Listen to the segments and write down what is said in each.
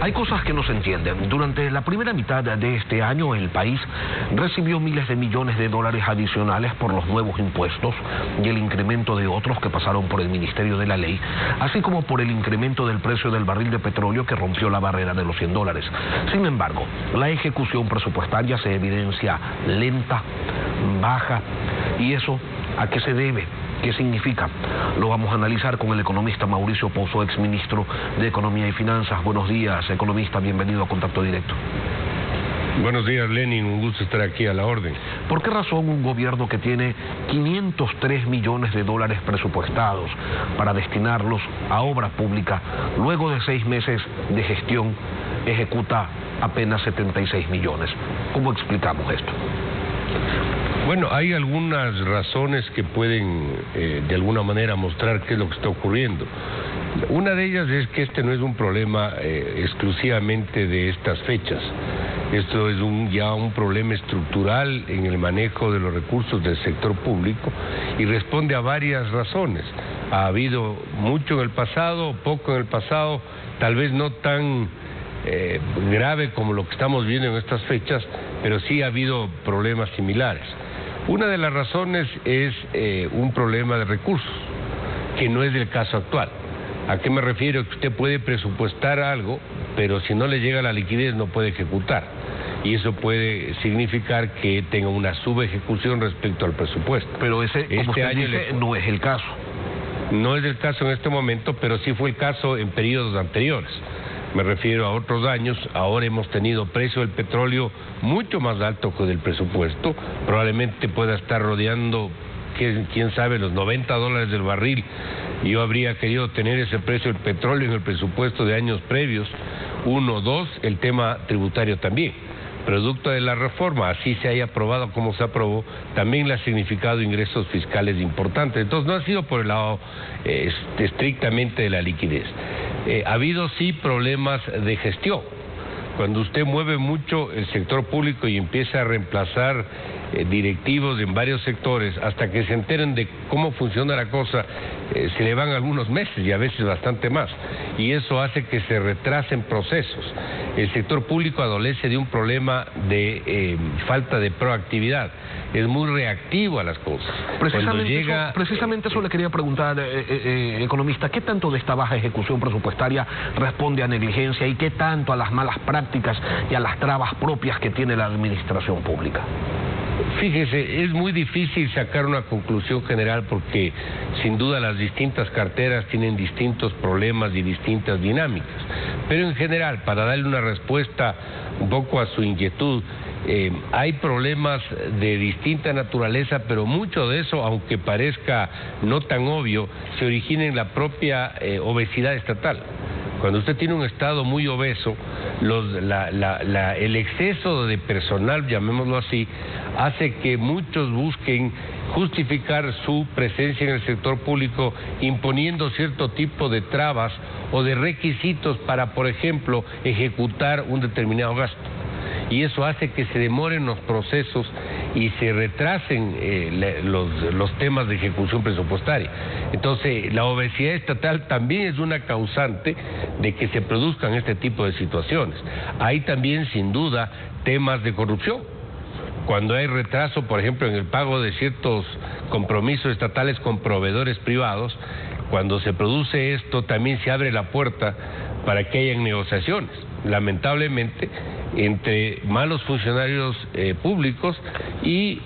Hay cosas que no se entienden. Durante la primera mitad de este año, el país recibió miles de millones de dólares adicionales por los nuevos impuestos y el incremento de otros que pasaron por el Ministerio de la Ley, así como por el incremento del precio del barril de petróleo que rompió la barrera de los $100. Sin embargo, la ejecución presupuestaria se evidencia lenta, baja, y eso ¿a qué se debe? ¿Qué significa? Lo vamos a analizar con el economista Mauricio Pozo, exministro de Economía y Finanzas. Buenos días, economista, bienvenido a Contacto Directo. Buenos días, Lenin, un gusto estar aquí a la orden. ¿Por qué razón un gobierno que tiene 503 millones de dólares presupuestados para destinarlos a obra pública, luego de 6 meses de gestión, ejecuta apenas 76 millones? ¿Cómo explicamos esto? Bueno, hay algunas razones que pueden de alguna manera mostrar qué es lo que está ocurriendo. Una de ellas es que este no es un problema exclusivamente de estas fechas. Esto es ya un problema estructural en el manejo de los recursos del sector público y responde a varias razones. Ha habido mucho en el pasado, poco en el pasado, tal vez no tan grave como lo que estamos viendo en estas fechas, pero sí ha habido problemas similares. Una de las razones es un problema de recursos, que no es del caso actual. ¿A qué me refiero? Que usted puede presupuestar algo, pero si no le llega la liquidez no puede ejecutar. Y eso puede significar que tenga una subejecución respecto al presupuesto. Pero ese, como usted dice, no es el caso. No es el caso en este momento, pero sí fue el caso en periodos anteriores. Me refiero a otros años. Ahora hemos tenido precio del petróleo mucho más alto que del presupuesto. Probablemente pueda estar rodeando, quién sabe, los $90 del barril. Yo habría querido tener ese precio del petróleo en el presupuesto de años previos. 1, 2, el tema tributario también. Producto de la reforma, así se haya aprobado como se aprobó, también le ha significado ingresos fiscales importantes. Entonces no ha sido por el lado estrictamente de la liquidez. Ha habido sí problemas de gestión. Cuando usted mueve mucho el sector público y empieza a reemplazar directivos en varios sectores, hasta que se enteren de cómo funciona la cosa, se le van algunos meses y a veces bastante más. Y eso hace que se retrasen procesos. El sector público adolece de un problema de falta de proactividad. Es muy reactivo a las cosas. Precisamente eso le quería preguntar, economista, ¿qué tanto de esta baja ejecución presupuestaria responde a negligencia y qué tanto a las malas prácticas y a las trabas propias que tiene la administración pública? Fíjese, es muy difícil sacar una conclusión general porque sin duda las distintas carteras tienen distintos problemas y distintas dinámicas. Pero en general, para darle una respuesta un poco a su inquietud, hay problemas de distinta naturaleza, pero mucho de eso, aunque parezca no tan obvio, se origina en la propia obesidad estatal. Cuando usted tiene un estado muy obeso, el exceso de personal, llamémoslo así, hace que muchos busquen justificar su presencia en el sector público imponiendo cierto tipo de trabas o de requisitos para, por ejemplo, ejecutar un determinado gasto. Y eso hace que se demoren los procesos y se retrasen los temas de ejecución presupuestaria. Entonces, la obesidad estatal también es una causante de que se produzcan este tipo de situaciones. Hay también, sin duda, temas de corrupción. Cuando hay retraso, por ejemplo, en el pago de ciertos compromisos estatales con proveedores privados, cuando se produce esto, también se abre la puerta para que hayan negociaciones. Lamentablemente, entre malos funcionarios públicos y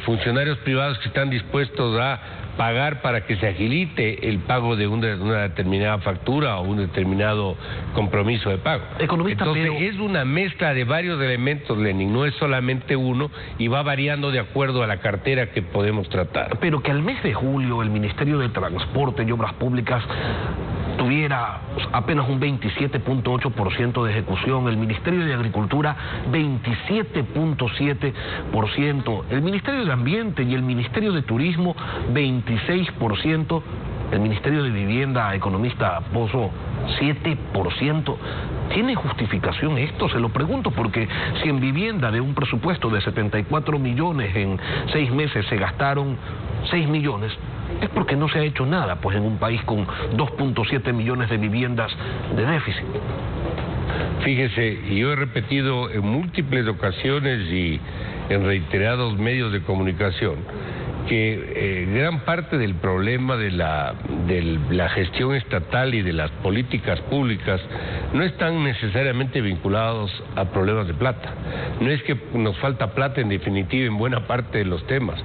funcionarios privados que están dispuestos a pagar para que se agilite el pago de una determinada factura o un determinado compromiso de pago. Economista, entonces, es una mezcla de varios elementos, Lenin, no es solamente uno y va variando de acuerdo a la cartera que podemos tratar. Pero que al mes de julio el Ministerio de Transporte y Obras Públicas tuviera apenas un 27.8% de ejecución, el Ministerio de Agricultura 27.7%, el Ministerio de Ambiente y el Ministerio de Turismo 26%, el Ministerio de Vivienda, economista Pozo, 7%. ¿Tiene justificación esto? Se lo pregunto porque si en vivienda de un presupuesto de 74 millones en 6 meses se gastaron 6 millones, es porque no se ha hecho nada, pues en un país con 2.7 millones de viviendas de déficit. Fíjese, yo he repetido en múltiples ocasiones y en reiterados medios de comunicación que gran parte del problema de la gestión estatal y de las políticas públicas no están necesariamente vinculados a problemas de plata. No es que nos falta plata en definitiva en buena parte de los temas.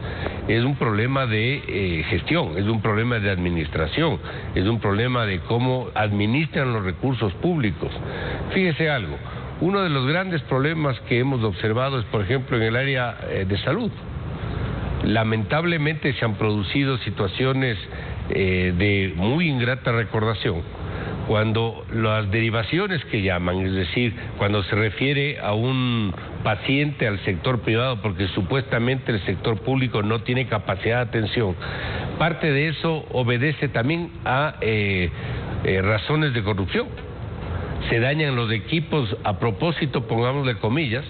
Es un problema de gestión, es un problema de administración, es un problema de cómo administran los recursos públicos. Fíjese algo, uno de los grandes problemas que hemos observado es, por ejemplo, en el área de salud. Lamentablemente se han producido situaciones de muy ingrata recordación cuando las derivaciones que llaman, es decir, cuando se refiere a un paciente al sector privado porque supuestamente el sector público no tiene capacidad de atención, parte de eso obedece también a razones de corrupción. Se dañan los equipos a propósito, pongámosle comillas,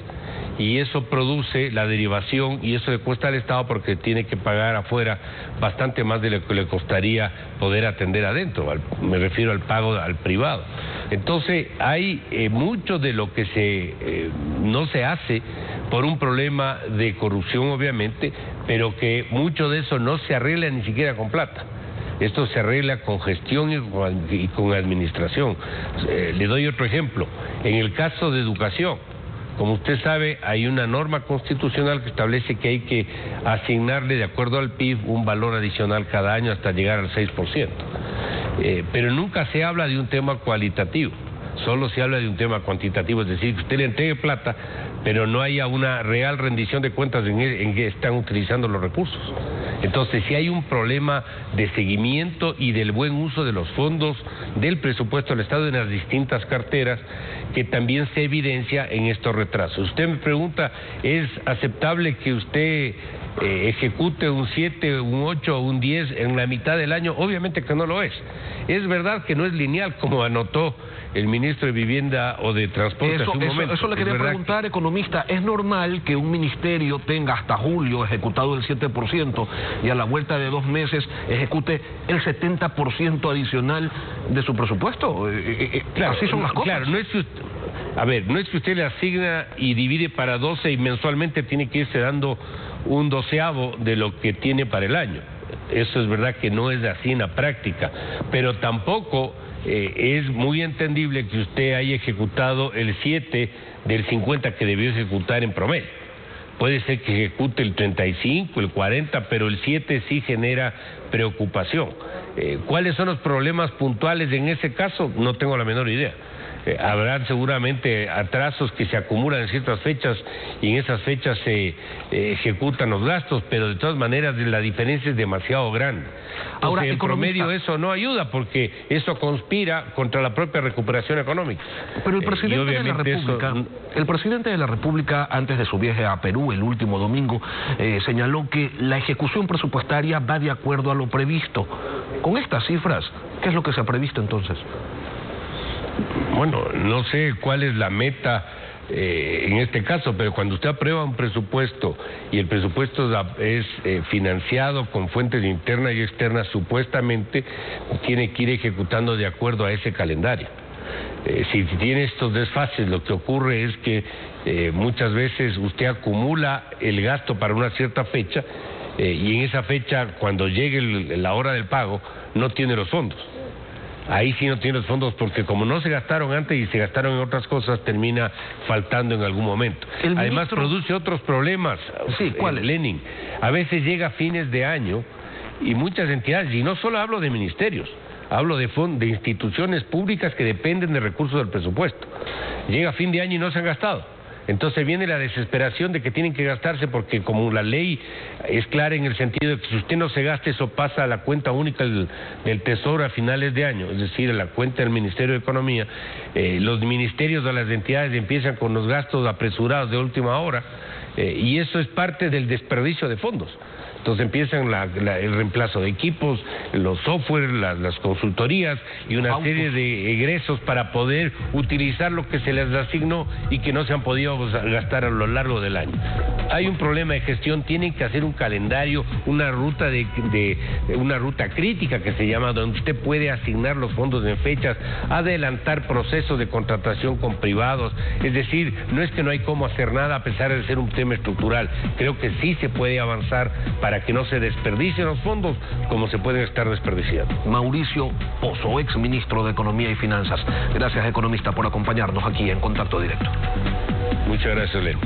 y eso produce la derivación y eso le cuesta al Estado porque tiene que pagar afuera bastante más de lo que le costaría poder atender adentro, me refiero al pago al privado. Entonces hay mucho de lo que no se hace por un problema de corrupción obviamente, pero que mucho de eso no se arregla ni siquiera con plata. Esto se arregla con gestión y con administración. Le doy otro ejemplo. En el caso de educación, como usted sabe, hay una norma constitucional que establece que hay que asignarle, de acuerdo al PIB, un valor adicional cada año hasta llegar al 6%. Pero nunca se habla de un tema cualitativo, solo se habla de un tema cuantitativo, es decir, que usted le entregue plata, pero no haya una real rendición de cuentas en que están utilizando los recursos. Entonces, sí hay un problema de seguimiento y del buen uso de los fondos del presupuesto del Estado en las distintas carteras, que también se evidencia en estos retrasos. Usted me pregunta, ¿es aceptable que usted ejecute un 7, un 8 o un 10 en la mitad del año? Obviamente que no lo es. Es verdad que no es lineal, como anotó el ministro de Vivienda o de Transporte hace un momento. Eso le quería preguntar, economista. ¿Es normal que un ministerio tenga hasta julio ejecutado el 7% y a la vuelta de 2 meses ejecute el 70% adicional de su presupuesto? Claro, así son las cosas. Claro, no es que usted le asigna y divide para 12 y mensualmente tiene que irse dando un 12avo de lo que tiene para el año. Eso es verdad que no es así en la práctica, pero tampoco es muy entendible que usted haya ejecutado el 7 del 50 que debió ejecutar en promedio. Puede ser que ejecute el 35, el 40, pero el 7 sí genera preocupación. ¿Cuáles son los problemas puntuales en ese caso? No tengo la menor idea. Habrán seguramente atrasos que se acumulan en ciertas fechas y en esas fechas se ejecutan los gastos, pero de todas maneras la diferencia es demasiado grande. Ahora, en promedio eso no ayuda porque eso conspira contra la propia recuperación económica. Pero el presidente de la República, antes de su viaje a Perú el último domingo, señaló que la ejecución presupuestaria va de acuerdo a lo previsto. Con estas cifras, ¿qué es lo que se ha previsto entonces? Bueno, no sé cuál es la meta en este caso, pero cuando usted aprueba un presupuesto y el presupuesto es financiado con fuentes internas y externas, supuestamente tiene que ir ejecutando de acuerdo a ese calendario. Si tiene estos desfases, lo que ocurre es que muchas veces usted acumula el gasto para una cierta fecha y en esa fecha, cuando llegue la hora del pago, no tiene los fondos. Ahí sí no tiene los fondos porque como no se gastaron antes y se gastaron en otras cosas, termina faltando en algún momento. Además produce otros problemas. Sí, ¿cuáles? Lenin, a veces llega a fines de año y muchas entidades, y no solo hablo de ministerios, hablo de instituciones públicas que dependen de recursos del presupuesto. Llega a fin de año y no se han gastado. Entonces viene la desesperación de que tienen que gastarse porque como la ley es clara en el sentido de que si usted no se gasta, eso pasa a la cuenta única del Tesoro a finales de año, es decir, a la cuenta del Ministerio de Economía, los ministerios de las entidades empiezan con los gastos apresurados de última hora y eso es parte del desperdicio de fondos. Entonces empiezan el reemplazo de equipos, los software, las consultorías y una serie de egresos para poder utilizar lo que se les asignó y que no se han podido gastar a lo largo del año. Hay un problema de gestión, tienen que hacer un calendario, una ruta una ruta crítica que se llama, donde usted puede asignar los fondos en fechas, adelantar procesos de contratación con privados. Es decir, no es que no hay cómo hacer nada a pesar de ser un tema estructural. Creo que sí se puede avanzar para que no se desperdicien los fondos como se pueden estar desperdiciando. Mauricio Pozo, ex ministro de Economía y Finanzas. Gracias, economista, por acompañarnos aquí en Contacto Directo. Muchas gracias, Leo.